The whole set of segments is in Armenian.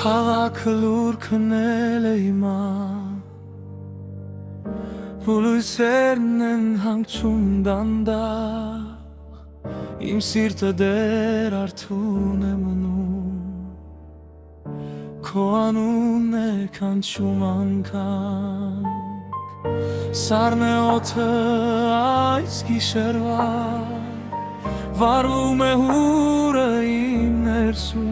Քաղաքը լուր քնել է հիմա, Հուլույսերն են հանգչում դանդաղ, Իմ սիրտը դեր արթուն է մնում, Քո անունն է կանչում անգամ, Սառն է օդը այս գիշերվա, Վառվում է հուրը իմ ներսում,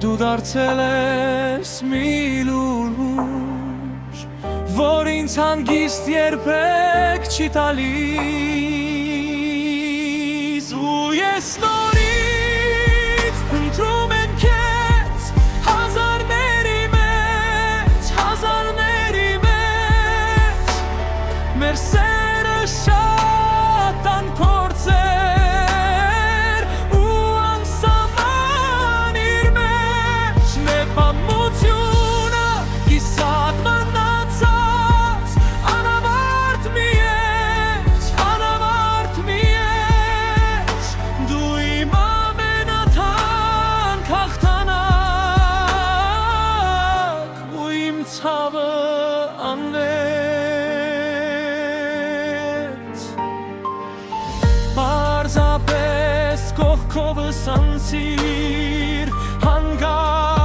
Դու դարձել ես մի լուրջ, որ ինձ հանգիստ երբեք չի տալիս, ու ես նորից ընտրում եմ քեզ հազարների մեջ, մեր սերը շատ անփորձեր ու անսահման իր մեջ, նեպամությունը կիսատ մնացած, անավարտ մի էջ, դու իմ ամենաթանկ հաղթանակ ու իմ ցավը Պարզապես կողքովս անցիր հանգար